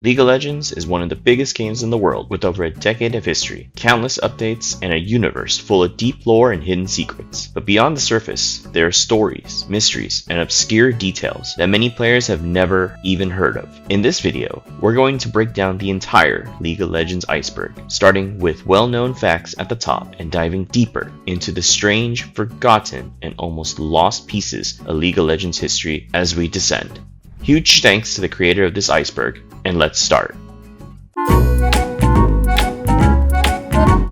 League of Legends is one of the biggest games in the world with over a decade of history, countless updates, and a universe full of deep lore and hidden secrets. But beyond the surface, there are stories, mysteries, and obscure details that many players have never even heard of. In this video, we're going to break down the entire League of Legends iceberg, starting with well-known facts at the top and diving deeper into the strange, forgotten, and almost lost pieces of League of Legends history as we descend. Huge thanks to the creator of this iceberg, and let's start.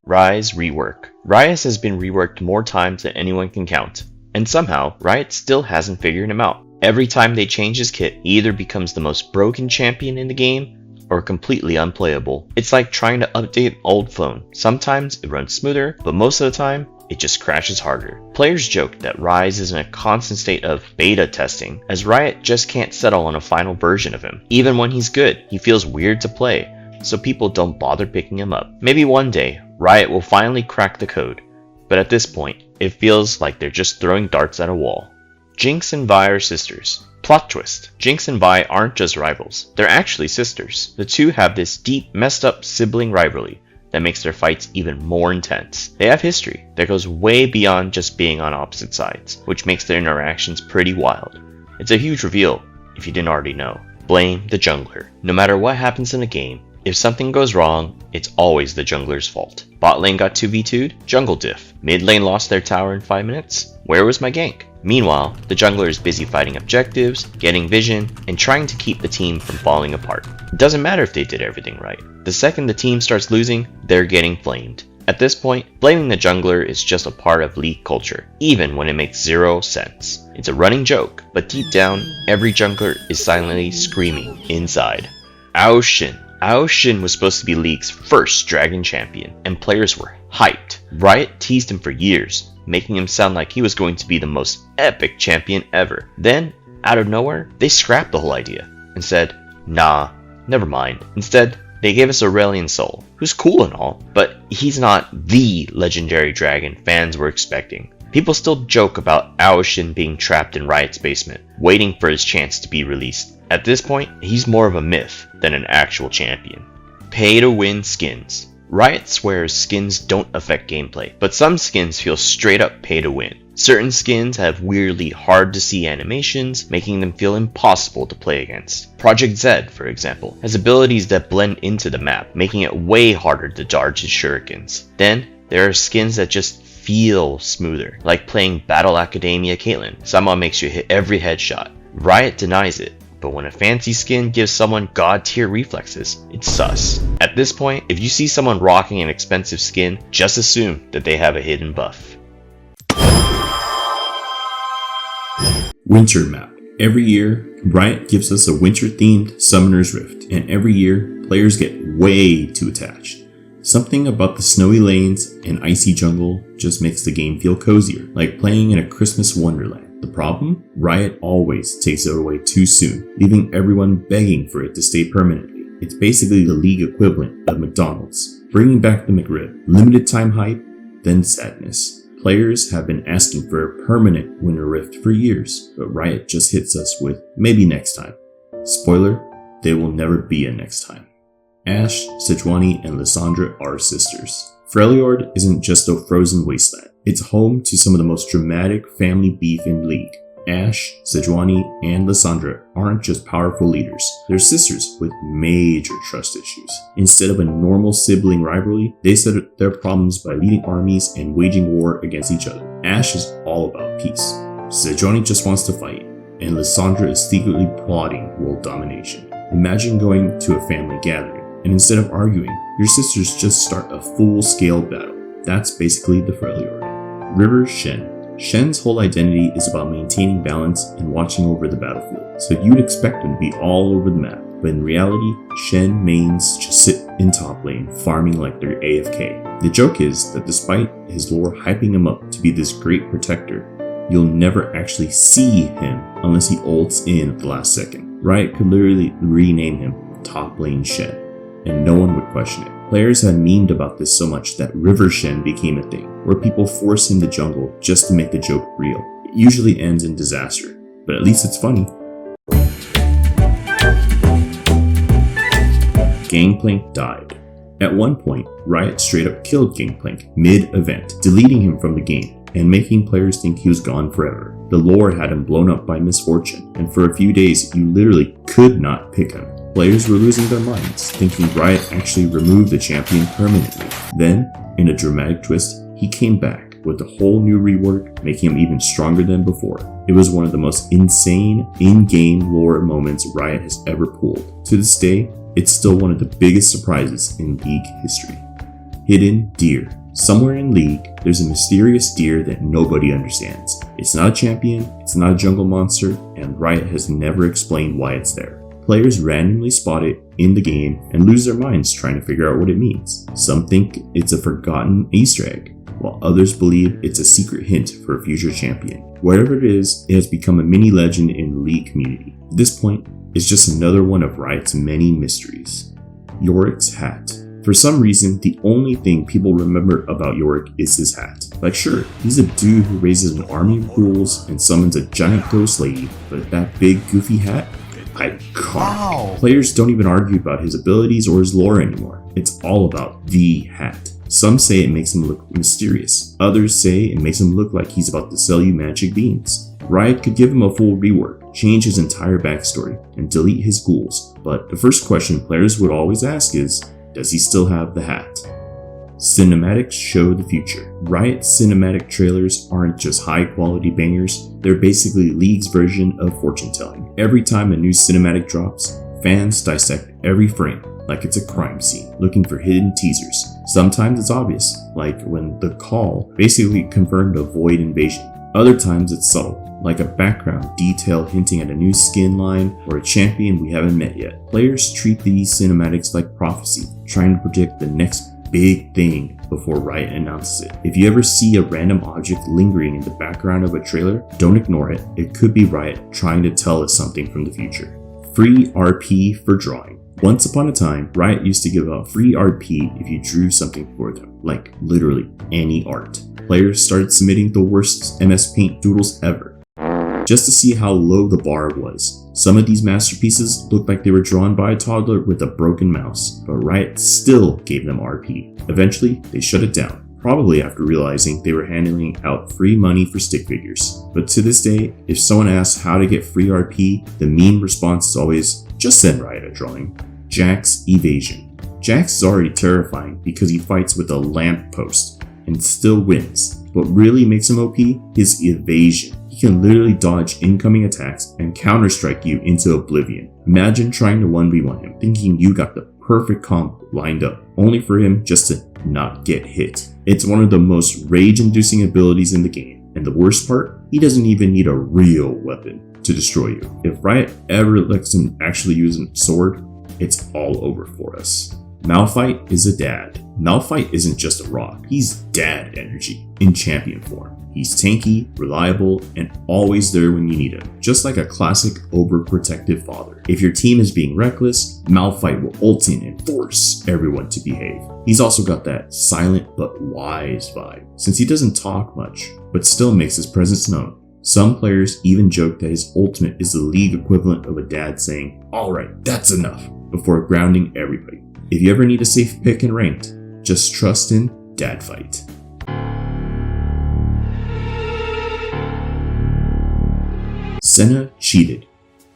Ryze rework. Ryze has been reworked more times than anyone can count, and somehow Riot still hasn't figured him out. Every time they change his kit, he either becomes the most broken champion in the game or completely unplayable. It's like trying to update an old phone. Sometimes it runs smoother, but most of the time, it just crashes harder. Players joke that Ryze is in a constant state of beta testing, as Riot just can't settle on a final version of him. Even when he's good, he feels weird to play, so people don't bother picking him up. Maybe one day, Riot will finally crack the code, but at this point, it feels like they're just throwing darts at a wall. Jinx and Vi are sisters. Plot twist. Jinx and Vi aren't just rivals, they're actually sisters. The two have this deep, messed up sibling rivalry that makes their fights even more intense. They have history that goes way beyond just being on opposite sides, which makes their interactions pretty wild. It's a huge reveal, if you didn't already know. Blame the jungler. No matter what happens in the game, if something goes wrong, it's always the jungler's fault. Bot lane got 2v2'd, jungle diff. Mid lane lost their tower in 5 minutes, where was my gank? Meanwhile, the jungler is busy fighting objectives, getting vision, and trying to keep the team from falling apart. It doesn't matter if they did everything right. The second the team starts losing, they're getting flamed. At this point, blaming the jungler is just a part of League culture, even when it makes zero sense. It's a running joke, but deep down, every jungler is silently screaming inside. Ao Shin. Ao Shin was supposed to be League's first Dragon champion, and players were hyped. Riot teased him for years, making him sound like he was going to be the most epic champion ever. Then, out of nowhere, they scrapped the whole idea and said, nah, never mind. Instead, they gave us Aurelion Sol, who's cool and all, but he's not the legendary dragon fans were expecting. People still joke about Ao Shin being trapped in Riot's basement, waiting for his chance to be released. At this point, he's more of a myth than an actual champion. Pay to win skins. Riot swears skins don't affect gameplay, but some skins feel straight up pay to win. Certain skins have weirdly hard to see animations, making them feel impossible to play against. Project Zed, for example, has abilities that blend into the map, making it way harder to dodge his shurikens. Then, there are skins that just feel smoother, like playing Battle Academia Caitlyn. Someone makes you hit every headshot. Riot denies it, but when a fancy skin gives someone god tier reflexes, it's sus. At this point, if you see someone rocking an expensive skin, just assume that they have a hidden buff. Winter map. Every year, Riot gives us a winter-themed Summoner's Rift, and every year, players get way too attached. Something about the snowy lanes and icy jungle just makes the game feel cozier, like playing in a Christmas wonderland. The problem? Riot always takes it away too soon, leaving everyone begging for it to stay permanently. It's basically the League equivalent of McDonald's, bringing back the McRib. Limited time hype, then sadness. Players have been asking for a permanent Winter Rift for years, but Riot just hits us with maybe next time. Spoiler, there will never be a next time. Ashe, Sejuani, and Lissandra are sisters. Freljord isn't just a frozen wasteland. It's home to some of the most dramatic family beef in League. Ashe, Sejuani, and Lissandra aren't just powerful leaders, they're sisters with major trust issues. Instead of a normal sibling rivalry, they settle their problems by leading armies and waging war against each other. Ashe is all about peace. Sejuani just wants to fight, and Lissandra is secretly plotting world domination. Imagine going to a family gathering, and instead of arguing, your sisters just start a full-scale battle. That's basically the Freljord. River Shen. Shen's whole identity is about maintaining balance and watching over the battlefield, so you'd expect him to be all over the map, but in reality, Shen mains just sit in top lane, farming like they're AFK. The joke is that despite his lore hyping him up to be this great protector, you'll never actually see him unless he ults in at the last second. Riot could literally rename him Top Lane Shen, and no one would question it. Players had memed about this so much that River Shen became a thing, where people force him to jungle just to make the joke real. It usually ends in disaster, but at least it's funny. Gangplank died. At one point, Riot straight up killed Gangplank mid-event, deleting him from the game and making players think he was gone forever. The lore had him blown up by misfortune, and for a few days you literally could not pick him. Players were losing their minds, thinking Riot actually removed the champion permanently. Then, in a dramatic twist, he came back with a whole new rework, making him even stronger than before. It was one of the most insane in-game lore moments Riot has ever pulled. To this day, it's still one of the biggest surprises in League history. Hidden Deer. Somewhere in League, there's a mysterious deer that nobody understands. It's not a champion, it's not a jungle monster, and Riot has never explained why it's there. Players randomly spot it in the game and lose their minds trying to figure out what it means. Some think it's a forgotten Easter egg, while others believe it's a secret hint for a future champion. Whatever it is, it has become a mini legend in the League community. At this point, it's just another one of Riot's many mysteries. Yorick's hat. For some reason, the only thing people remember about Yorick is his hat. Like sure, he's a dude who raises an army of ghouls and summons a giant ghost lady, but that big goofy hat? Iconic. Wow. Players don't even argue about his abilities or his lore anymore. It's all about the hat. Some say it makes him look mysterious. Others say it makes him look like he's about to sell you magic beans. Riot could give him a full rework, change his entire backstory, and delete his ghouls. But the first question players would always ask is, does he still have the hat? Cinematics show the future. Riot's cinematic trailers aren't just high quality bangers, they're basically League's version of fortune telling. Every time a new cinematic drops, fans dissect every frame like it's a crime scene, looking for hidden teasers. Sometimes it's obvious, like when The Call basically confirmed a Void invasion. Other times it's subtle, like a background detail hinting at a new skin line or a champion we haven't met yet. Players treat these cinematics like prophecy, trying to predict the next big thing before Riot announces it. If you ever see a random object lingering in the background of a trailer, don't ignore it. It could be Riot trying to tell us something from the future. Free RP for drawing. Once upon a time, Riot used to give out free RP if you drew something for them, like literally any art. Players started submitting the worst MS Paint doodles ever, just to see how low the bar was. Some of these masterpieces looked like they were drawn by a toddler with a broken mouse, but Riot still gave them RP. Eventually, they shut it down, probably after realizing they were handing out free money for stick figures. But to this day, if someone asks how to get free RP, the meme response is always, just send Riot a drawing. Jack's Evasion. Jax is already terrifying because he fights with a lamppost and still wins. What really makes him OP? His evasion. He can literally dodge incoming attacks and counter-strike you into oblivion. Imagine trying to 1v1 him, thinking you got the perfect combo lined up, only for him just to not get hit. It's one of the most rage-inducing abilities in the game, and the worst part, he doesn't even need a real weapon to destroy you. If Riot ever lets him actually use a sword, it's all over for us. Malphite is a dad. Malphite isn't just a rock, he's dad energy in champion form. He's tanky, reliable, and always there when you need him, just like a classic overprotective father. If your team is being reckless, Malphite will ult in and force everyone to behave. He's also got that silent but wise vibe, since he doesn't talk much, but still makes his presence known. Some players even joke that his ultimate is the League equivalent of a dad saying, "Alright, that's enough," before grounding everybody. If you ever need a safe pick in ranked, just trust in Dad Fight. Senna cheated.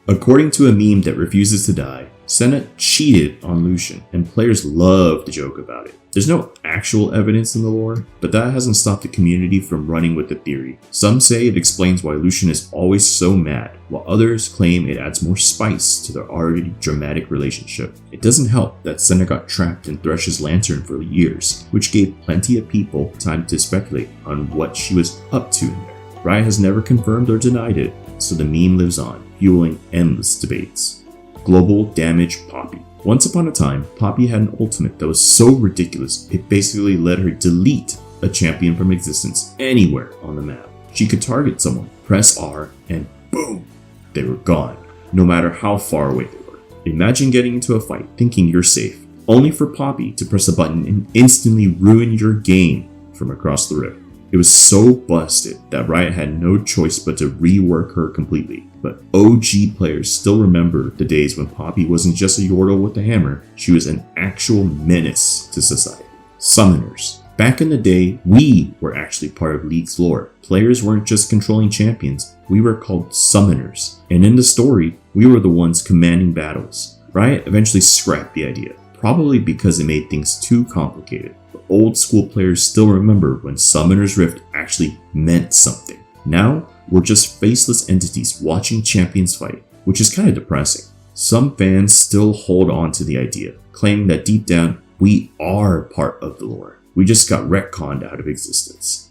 According to a meme that refuses to die, Senna cheated on Lucian, and players love to joke about it. There's no actual evidence in the lore, but that hasn't stopped the community from running with the theory. Some say it explains why Lucian is always so mad, while others claim it adds more spice to their already dramatic relationship. It doesn't help that Senna got trapped in Thresh's lantern for years, which gave plenty of people time to speculate on what she was up to in there. Riot has never confirmed or denied it, so the meme lives on, fueling endless debates. Global Damage Poppy. Once upon a time, Poppy had an ultimate that was so ridiculous it basically let her delete a champion from existence anywhere on the map. She could target someone, press R, and boom, they were gone, no matter how far away they were. Imagine getting into a fight thinking you're safe, only for Poppy to press a button and instantly ruin your game from across the rift. It was so busted that Riot had no choice but to rework her completely. But OG players still remember the days when Poppy wasn't just a Yordle with a hammer, she was an actual menace to society. Summoners. Back in the day, we were actually part of League's lore. Players weren't just controlling champions, we were called summoners. And in the story, we were the ones commanding battles. Riot eventually scrapped the idea, probably because it made things too complicated. But old school players still remember when Summoner's Rift actually meant something. Now, we're just faceless entities watching champions fight, which is kind of depressing. Some fans still hold on to the idea, claiming that deep down, we are part of the lore. We just got retconned out of existence.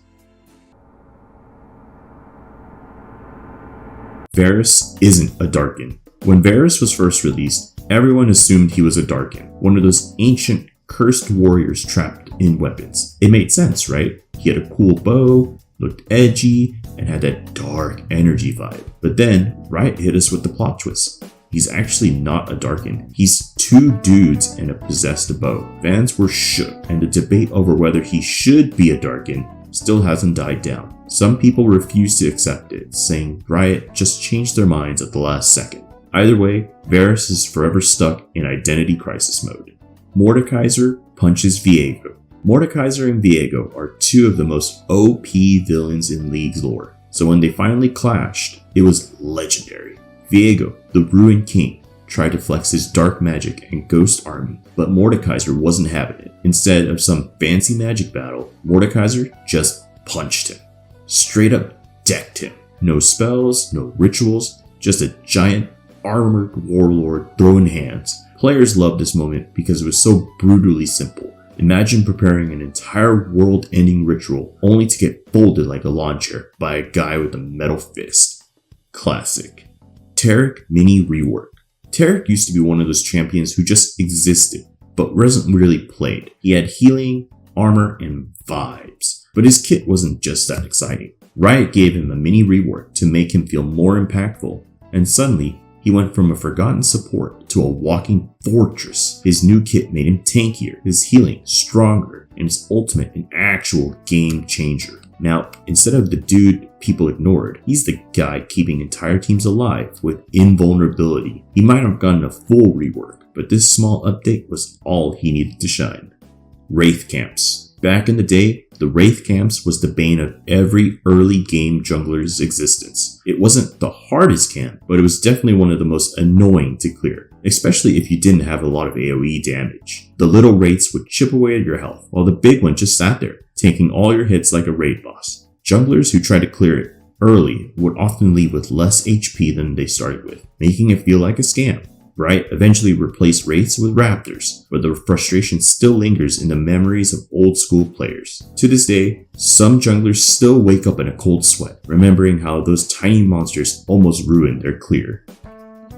Varus isn't a Darkin. When Varus was first released, everyone assumed he was a Darkin, one of those ancient, cursed warriors trapped in weapons. It made sense, right? He had a cool bow, looked edgy, and had that dark energy vibe. But then, Riot hit us with the plot twist. He's actually not a Darkin. He's two dudes and a possessed bow. Fans were shook, and the debate over whether he should be a Darkin still hasn't died down. Some people refuse to accept it, saying Riot just changed their minds at the last second. Either way, Varus is forever stuck in identity crisis mode. Mordekaiser punches Viego. Mordekaiser and Viego are two of the most OP villains in League's lore, so when they finally clashed, it was legendary. Viego, the Ruined King, tried to flex his dark magic and ghost army, but Mordekaiser wasn't having it. Instead of some fancy magic battle, Mordekaiser just punched him. Straight up decked him. No spells, no rituals, just a giant armored warlord throwing hands. Players loved this moment because it was so brutally simple. Imagine preparing an entire world-ending ritual only to get folded like a lawn chair by a guy with a metal fist. Classic. Taric mini rework. Taric used to be one of those champions who just existed, but wasn't really played. He had healing, armor, and vibes. But his kit wasn't just that exciting. Riot gave him a mini rework to make him feel more impactful, and suddenly, he went from a forgotten support to a walking fortress. His new kit made him tankier, his healing stronger, and his ultimate an actual game changer. Now, instead of the dude people ignored, he's the guy keeping entire teams alive with invulnerability. He might have gotten a full rework, but this small update was all he needed to shine. Wraith Camps. Back in the day, the Wraith Camps was the bane of every early game jungler's existence. It wasn't the hardest camp, but it was definitely one of the most annoying to clear, especially if you didn't have a lot of AoE damage. The little wraiths would chip away at your health, while the big one just sat there, taking all your hits like a raid boss. Junglers who tried to clear it early would often leave with less HP than they started with, making it feel like a scam. Riot eventually replaced Wraiths with Raptors, but the frustration still lingers in the memories of old school players. To this day, some junglers still wake up in a cold sweat, remembering how those tiny monsters almost ruined their clear.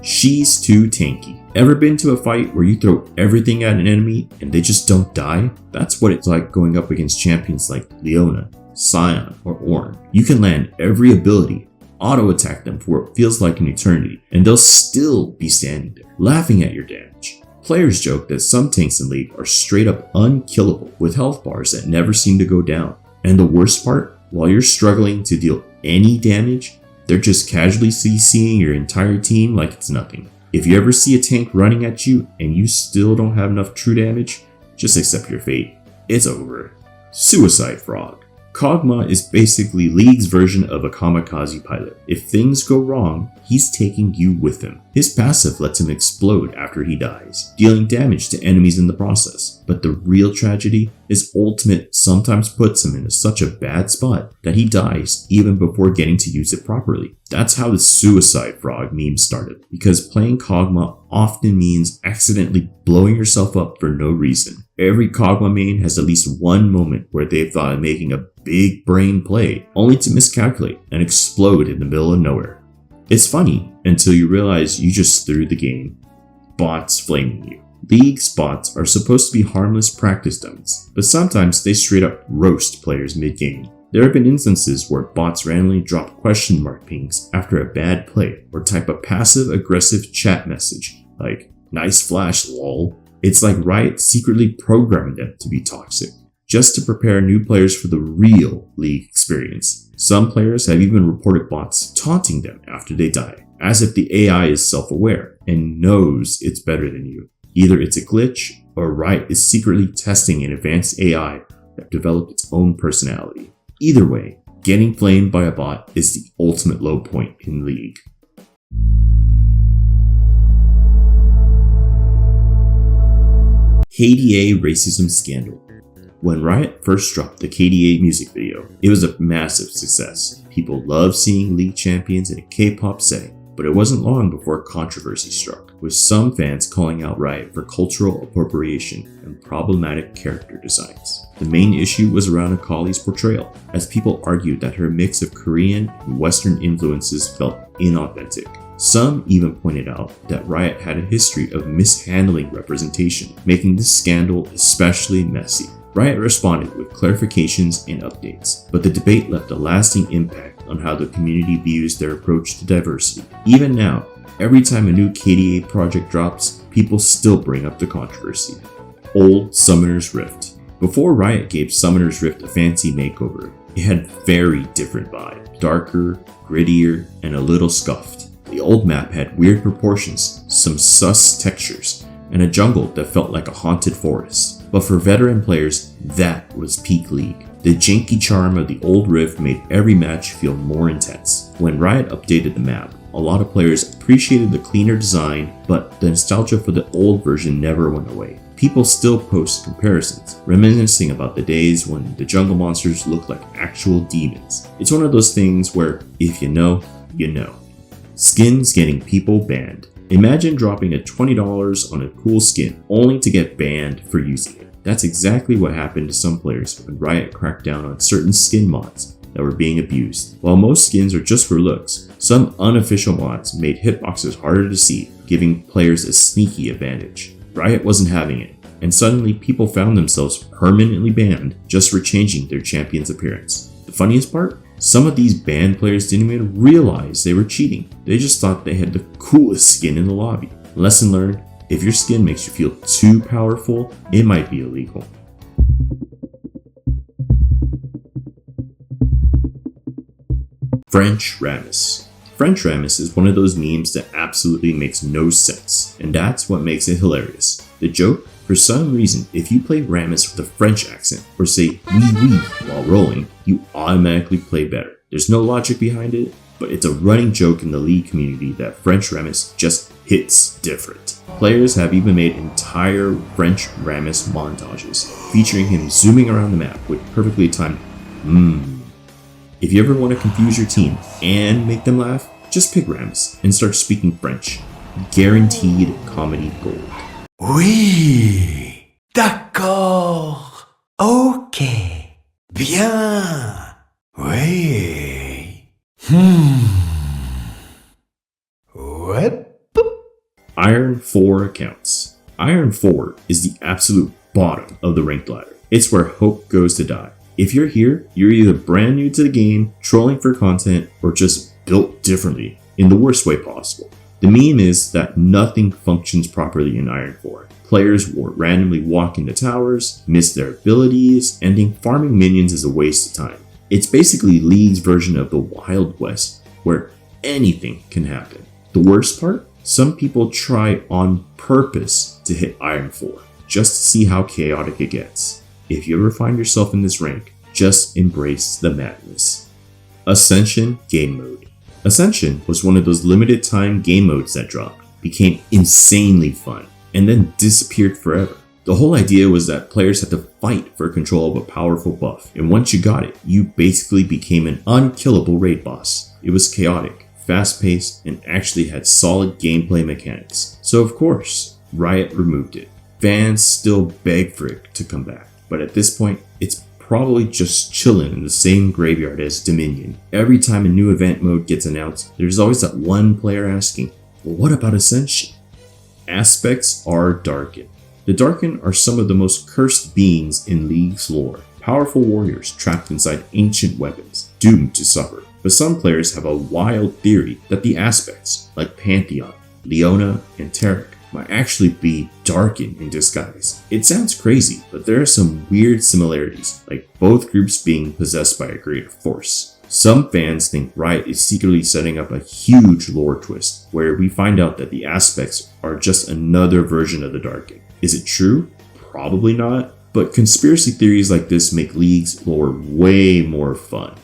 She's too tanky. Ever been to a fight where you throw everything at an enemy and they just don't die? That's what it's like going up against champions like Leona, Sion, or Ornn. You can land every ability, auto-attack them for what feels like an eternity, and they'll still be standing there, laughing at your damage. Players joke that some tanks in League are straight up unkillable, with health bars that never seem to go down. And the worst part, while you're struggling to deal any damage, they're just casually CCing your entire team like it's nothing. If you ever see a tank running at you and you still don't have enough true damage, just accept your fate. It's over. Suicide Frog. Kog'Maw is basically League's version of a kamikaze pilot. If things go wrong, he's taking you with him. His passive lets him explode after he dies, dealing damage to enemies in the process. But the real tragedy, his ultimate sometimes puts him in such a bad spot that he dies even before getting to use it properly. That's how the Suicide Frog meme started, because playing Kog'Maw often means accidentally blowing yourself up for no reason. Every Kog'Maw main has at least one moment where they've thought of making a big brain play, only to miscalculate and explode in the middle of nowhere. It's funny until you realize you just threw the game. Bots flaming you. League's bots are supposed to be harmless practice dummies, but sometimes they straight up roast players mid-game. There have been instances where bots randomly drop question mark pings after a bad play, or type a passive-aggressive chat message like, "Nice flash, lol." It's like Riot secretly programming them to be toxic. just to prepare new players for the real League experience. Some players have even reported bots taunting them after they die, as if the AI is self-aware and knows it's better than you. Either it's a glitch, or Riot is secretly testing an advanced AI that developed its own personality. Either way, getting flamed by a bot is the ultimate low point in League. KDA racism scandal. When Riot first dropped the KDA music video, it was a massive success. People loved seeing League champions in a K-pop setting, but it wasn't long before controversy struck, with some fans calling out Riot for cultural appropriation and problematic character designs. The main issue was around Akali's portrayal, as people argued that her mix of Korean and Western influences felt inauthentic. Some even pointed out that Riot had a history of mishandling representation, making this scandal especially messy. Riot responded with clarifications and updates, but the debate left a lasting impact on how the community views their approach to diversity. Even now, every time a new KDA project drops, people still bring up the controversy. Old Summoner's Rift. Before Riot gave Summoner's Rift a fancy makeover, it had very different vibe. Darker, grittier, and a little scuffed. The old map had weird proportions, some sus textures, and a jungle that felt like a haunted forest. But for veteran players, that was peak League. The janky charm of the old Rift made every match feel more intense. When Riot updated the map, a lot of players appreciated the cleaner design, but the nostalgia for the old version never went away. People still post comparisons, reminiscing about the days when the jungle monsters looked like actual demons. It's one of those things where, if you know, you know. Skins getting people banned. Imagine dropping a $20 on a cool skin, only to get banned for using it. That's exactly what happened to some players when Riot cracked down on certain skin mods that were being abused. While most skins are just for looks, some unofficial mods made hitboxes harder to see, giving players a sneaky advantage. Riot wasn't having it, and suddenly people found themselves permanently banned just for changing their champion's appearance. The funniest part? Some of these banned players didn't even realize they were cheating. They just thought they had the coolest skin in the lobby. Lesson learned, if your skin makes you feel too powerful, it might be illegal. French Rammus. French Rammus is one of those memes that absolutely makes no sense, and that's what makes it hilarious. The joke? For some reason, if you play Rammus with a French accent, or say oui oui while rolling, you automatically play better. There's no logic behind it, but it's a running joke in the League community that French Rammus just hits different. Players have even made entire French Rammus montages, featuring him zooming around the map with perfectly timed If you ever want to confuse your team and make them laugh, just pick Rammus and start speaking French. Guaranteed comedy gold. Oui, d'accord, ok, bien, oui, what? Iron 4 accounts. Iron 4 is the absolute bottom of the ranked ladder. It's where hope goes to die. If you're here, you're either brand new to the game, trolling for content, or just built differently, in the worst way possible. The meme is that nothing functions properly in Iron 4. Players will randomly walk into towers, miss their abilities, and think farming minions is a waste of time. It's basically League's version of the Wild West, where anything can happen. The worst part? Some people try on purpose to hit Iron 4, just to see how chaotic it gets. If you ever find yourself in this rank, just embrace the madness. Ascension Game Mode. Ascension was one of those limited time game modes that dropped, became insanely fun, and then disappeared forever. The whole idea was that players had to fight for control of a powerful buff, and once you got it, you basically became an unkillable raid boss. It was chaotic, fast-paced, and actually had solid gameplay mechanics. So of course, Riot removed it. Fans still beg for it to come back, but at this point, it's probably just chilling in the same graveyard as Dominion. Every time a new event mode gets announced, there's always that one player asking, well, what about Ascension? Aspects are Darken. The Darken are some of the most cursed beings in League's lore. Powerful warriors trapped inside ancient weapons, doomed to suffer. But some players have a wild theory that the Aspects, like Pantheon, Leona, and Tarek, might actually be Darkin in disguise. It sounds crazy, but there are some weird similarities, like both groups being possessed by a greater force. Some fans think Riot is secretly setting up a huge lore twist, where we find out that the aspects are just another version of the Darkin. Is it true? Probably not, but conspiracy theories like this make League's lore way more fun.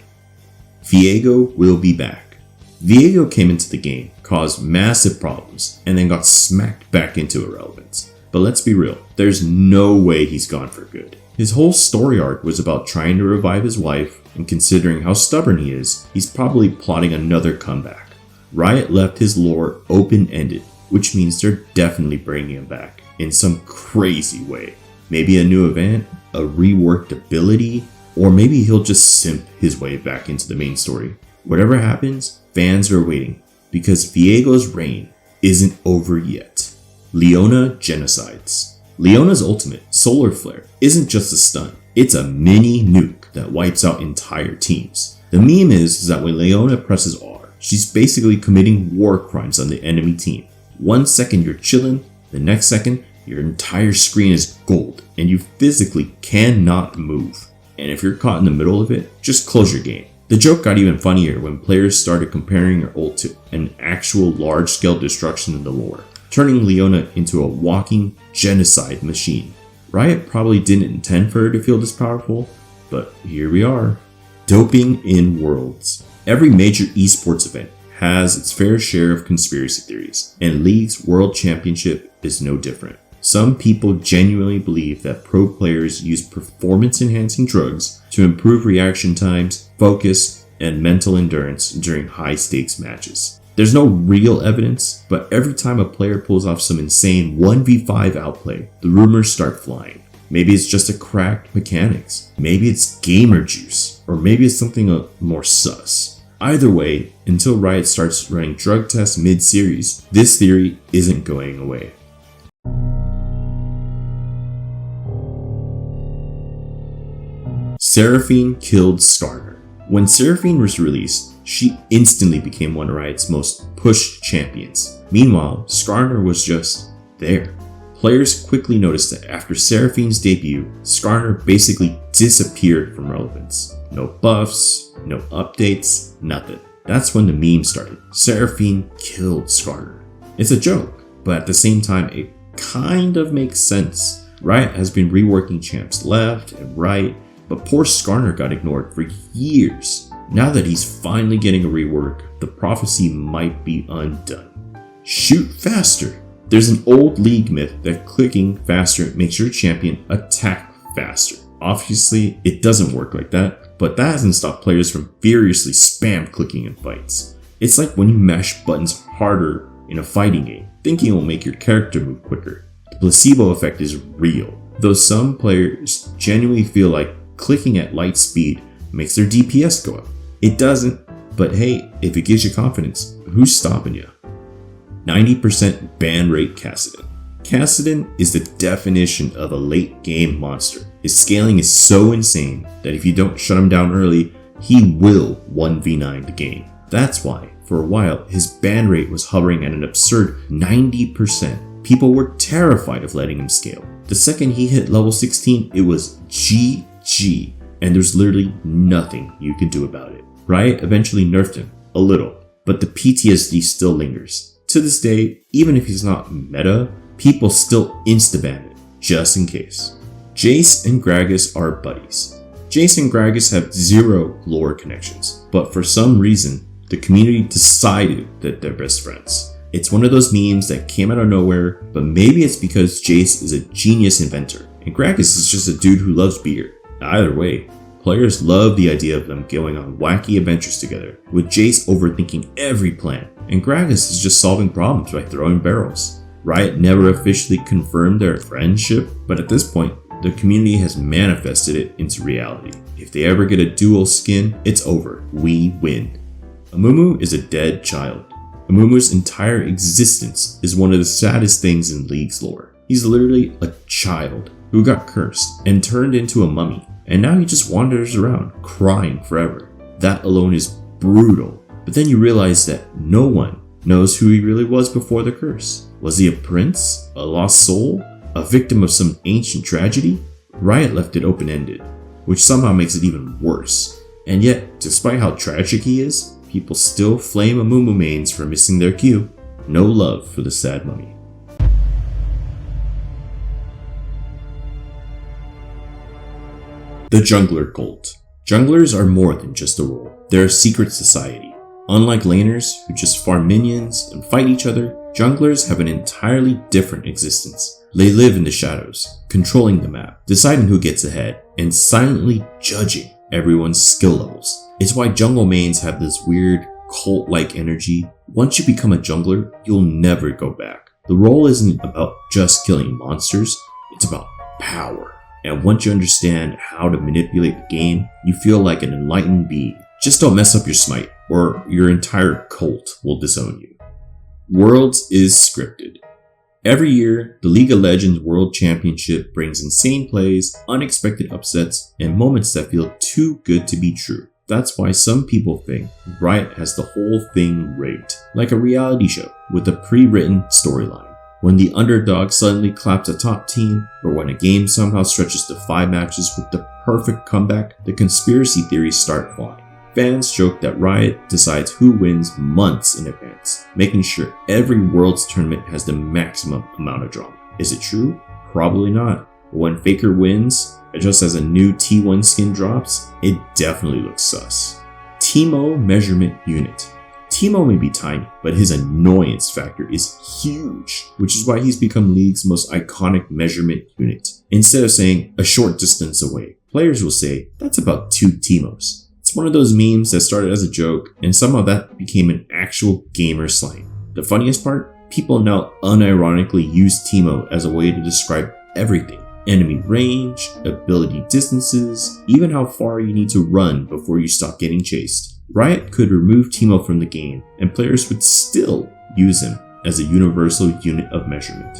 Viego will be back. Viego came into the game, caused massive problems, and then got smacked back into irrelevance. But let's be real, there's no way he's gone for good. His whole story arc was about trying to revive his wife, and considering how stubborn he is, he's probably plotting another comeback. Riot left his lore open-ended, which means they're definitely bringing him back in some crazy way. Maybe a new event, a reworked ability, or maybe he'll just simp his way back into the main story. Whatever happens, fans are waiting, because Viego's reign isn't over yet. Leona genocides. Leona's ultimate, Solar Flare, isn't just a stun, it's a mini nuke that wipes out entire teams. The meme is that when Leona presses R, she's basically committing war crimes on the enemy team. 1 second you're chilling, the next second your entire screen is gold and you physically cannot move. And if you're caught in the middle of it, just close your game. The joke got even funnier when players started comparing her ult to an actual large-scale destruction in the lore, turning Leona into a walking genocide machine. Riot probably didn't intend for her to feel this powerful, but here we are. Doping in Worlds. Every major esports event has its fair share of conspiracy theories, and League's World Championship is no different. Some people genuinely believe that pro players use performance-enhancing drugs to improve reaction times, focus, and mental endurance during high-stakes matches. There's no real evidence, but every time a player pulls off some insane 1v5 outplay, the rumors start flying. Maybe it's just a cracked mechanics, maybe it's gamer juice, or maybe it's something more sus. Either way, until Riot starts running drug tests mid-series, this theory isn't going away. Seraphine killed Skarner. When Seraphine was released, she instantly became one of Riot's most pushed champions. Meanwhile, Skarner was just there. Players quickly noticed that after Seraphine's debut, Skarner basically disappeared from relevance. No buffs, no updates, nothing. That's when the meme started. Seraphine killed Skarner. It's a joke, but at the same time, it kind of makes sense. Riot has been reworking champs left and right, but poor Skarner got ignored for years. Now that he's finally getting a rework, the prophecy might be undone. Shoot faster. There's an old League myth that clicking faster makes your champion attack faster. Obviously, it doesn't work like that, but that hasn't stopped players from furiously spam clicking in fights. It's like when you mash buttons harder in a fighting game, thinking it will make your character move quicker. The placebo effect is real, though some players genuinely feel like clicking at light speed makes their DPS go up. It doesn't, but hey, if it gives you confidence, who's stopping you? 90% ban rate Kassadin. Kassadin is the definition of a late game monster. His scaling is so insane that if you don't shut him down early, he will 1v9 the game. That's why, for a while, his ban rate was hovering at an absurd 90%. People were terrified of letting him scale. The second he hit level 16, it was GG, and there's literally nothing you could do about it. Riot eventually nerfed him, a little, but the PTSD still lingers. To this day, even if he's not meta, people still insta-ban it, just in case. Jace and Gragas are buddies. Jace and Gragas have zero lore connections, but for some reason, the community decided that they're best friends. It's one of those memes that came out of nowhere, but maybe it's because Jace is a genius inventor, and Gragas is just a dude who loves beer. Either way, players love the idea of them going on wacky adventures together, with Jace overthinking every plan, and Gragas is just solving problems by throwing barrels. Riot never officially confirmed their friendship, but at this point, the community has manifested it into reality. If they ever get a dual skin, it's over. We win. Amumu is a dead child. Amumu's entire existence is one of the saddest things in League's lore. He's literally a child who got cursed and turned into a mummy, and now he just wanders around crying forever. That alone is brutal, but then you realize that no one knows who he really was before the curse. Was he a prince? A lost soul? A victim of some ancient tragedy? Riot left it open-ended, which somehow makes it even worse. And yet, despite how tragic he is, people still flame Amumu mains for missing their cue. No love for the sad mummy. The Jungler Cult. Junglers are more than just a role. They're a secret society. Unlike laners, who just farm minions and fight each other, junglers have an entirely different existence. They live in the shadows, controlling the map, deciding who gets ahead, and silently judging everyone's skill levels. It's why jungle mains have this weird cult-like energy. Once you become a jungler, you'll never go back. The role isn't about just killing monsters, it's about power. And once you understand how to manipulate the game, you feel like an enlightened being. Just don't mess up your smite, or your entire cult will disown you. Worlds is scripted. Every year, the League of Legends World Championship brings insane plays, unexpected upsets, and moments that feel too good to be true. That's why some people think Riot has the whole thing rigged, like a reality show with a pre-written storyline. When the underdog suddenly claps a top team, or when a game somehow stretches to 5 matches with the perfect comeback, the conspiracy theories start flying. Fans joke that Riot decides who wins months in advance, making sure every Worlds tournament has the maximum amount of drama. Is it true? Probably not. But when Faker wins, just as a new T1 skin drops, it definitely looks sus. Teemo Measurement Unit. Teemo may be tiny, but his annoyance factor is huge, which is why he's become League's most iconic measurement unit. Instead of saying a short distance away, players will say, that's about 2 Teemos. It's one of those memes that started as a joke, and somehow that became an actual gamer slang. The funniest part? People now unironically use Teemo as a way to describe everything. Enemy range, ability distances, even how far you need to run before you stop getting chased. Riot could remove Teemo from the game, and players would still use him as a universal unit of measurement.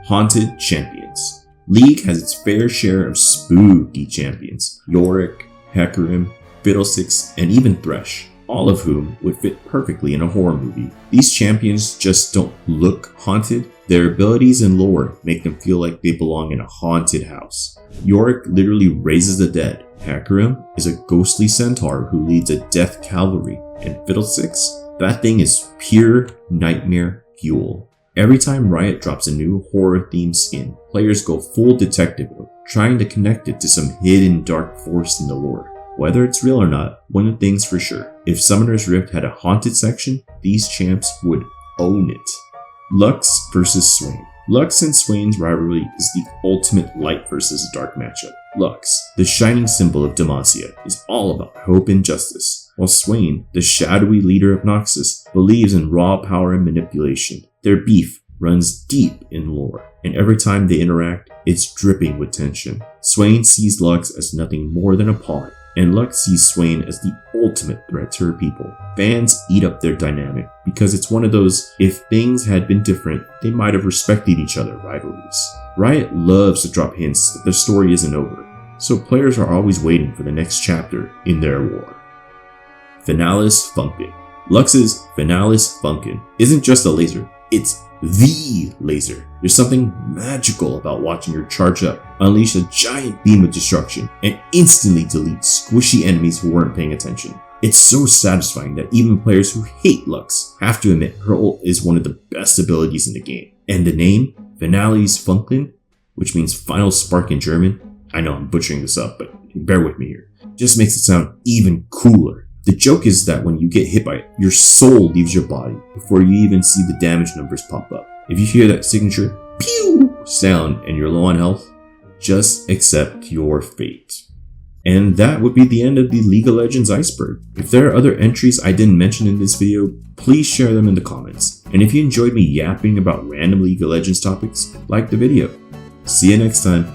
Haunted Champions. League has its fair share of spooky champions. Yorick, Hecarim, Fiddlesticks, and even Thresh, all of whom would fit perfectly in a horror movie. These champions just don't look haunted. Their abilities and lore make them feel like they belong in a haunted house. Yorick literally raises the dead. Hecarim is a ghostly centaur who leads a death cavalry. And Fiddlesticks? That thing is pure nightmare fuel. Every time Riot drops a new horror-themed skin, players go full detective mode, trying to connect it to some hidden dark force in the lore. Whether it's real or not, one thing's for sure. If Summoner's Rift had a haunted section, these champs would own it. Lux versus Swain. Lux and Swain's rivalry is the ultimate light versus dark matchup. Lux, the shining symbol of Demacia, is all about hope and justice, while Swain, the shadowy leader of Noxus, believes in raw power and manipulation. Their beef runs deep in lore, and every time they interact, it's dripping with tension. Swain sees Lux as nothing more than a pawn, and Lux sees Swain as the ultimate threat to her people. Fans eat up their dynamic because it's one of those, if things had been different, they might have respected each other rivalries. Riot loves to drop hints that their story isn't over, so players are always waiting for the next chapter in their war. Finalis Funkin. Lux's Finalis Funkin isn't just a laser, it's the laser. There's something magical about watching her charge up, unleash a giant beam of destruction, and instantly delete squishy enemies who weren't paying attention. It's so satisfying that even players who hate Lux have to admit her ult is one of the best abilities in the game. And the name, Finalis Funkin, which means final spark in German, I know I'm butchering this up, but bear with me here, just makes it sound even cooler. The joke is that when you get hit by it, your soul leaves your body before you even see the damage numbers pop up. If you hear that signature pew sound and you're low on health, just accept your fate. And that would be the end of the League of Legends Iceberg. If there are other entries I didn't mention in this video, please share them in the comments. And if you enjoyed me yapping about random League of Legends topics, like the video. See you next time.